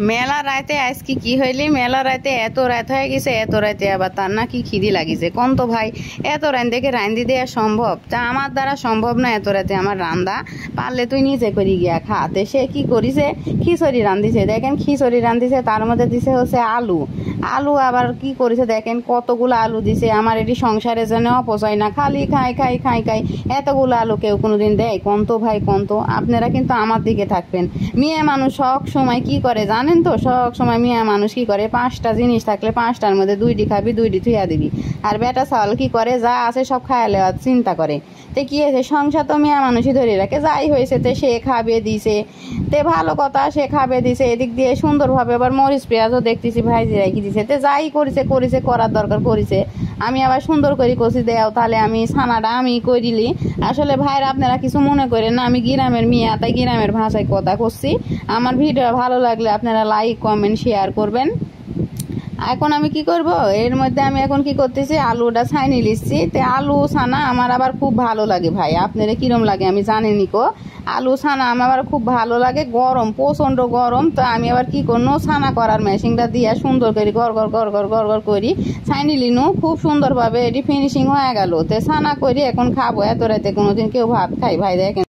মেলা রাতে আজকে কি হইলি মেলা রাতে এত রাত হয়ে গেছে, এত রাতে আবার তার নাকি খিদি লাগিছে। কোন তো ভাই এত রান দেখে রান্ধি দেওয়া সম্ভব? তা আমার দ্বারা সম্ভব না এত রাতে আমার রান্দা। পারলে তুই নিজে করি গিয়া খাতে। সে কি করিছে, খিচুড়ি রান্ধিছে। দেখেন খিচুড়ি রান্ধিছে, তার মধ্যে দিছে হচ্ছে আলু। আলু আবার কি করেছে দেখেন, কতগুলো আলু দিছে। আমার এটি সংসারের জন্য অপচয় না, খালি খাই খাই খাই খাই। এতগুলো আলু কেউ কোনোদিন দেয়? কোন তো ভাই কোন তো। আপনারা কিন্তু আমার দিকে থাকবেন। মেয়ে মানুষ সব সময় কি করে জানেন তো? সব সময় মেয়ে মানুষ কি করে, 5টা জিনিস থাকলে 5টার মধ্যে 2টি খাবি, 2টি থুইয়া দিবি। আর বেটা চাল কি করে, যা আছে সব খাইয়া লেওয়ার চিন্তা করে। তে কি হয়েছে, সংসার তো মেয়ে মানুষই ধরে রাখে। যাই হয়েছে তে সে খাবে দিছে, তে ভালো কথা, সে খাবে দিছে। এদিক দিয়ে সুন্দরভাবে আবার মরিচ পেঁয়াজও দেখতেছি ভাইজি রাখি দিছে। তে যাই করেছে করেছে, করার দরকার করেছে। আমি আবার সুন্দর করে কষি দেও, তাহলে আমি ছানাটা আমি করিলি। আসলে ভাইরা আপনারা কিছু মনে করেন না, আমি গ্রামের মেয়ে, তাই গ্রামের ভাষায় কথা করছি। আমার ভিডিও ভালো লাগলে আপনারা লাইক কমেন্ট শেয়ার করবেন। এখন আমি কি করব, এর মধ্যে আমি এখন কি করতেছি, আলুটা ছাইনি লিখছি। তে আলু ছানা আমার আবার খুব ভালো লাগে ভাই। আপনারা কিরম লাগে আমি জানিনি কো। আলু ছানা আমার আবার খুব ভালো লাগে। গরম, প্রচণ্ড গরম। তো আমি আবার কি করবো, ছানা করার মেশিনটা দিয়ে সুন্দর করে গড় গড় গড় গড় গড় গড় করি ছাইনি লিনু। খুব সুন্দরভাবে এটি ফিনিশিং হয়ে গেল। তে ছানা করি এখন খাবো। এত রাতে কোনোদিন কেউ ভাত খাই ভাই? দেখেন।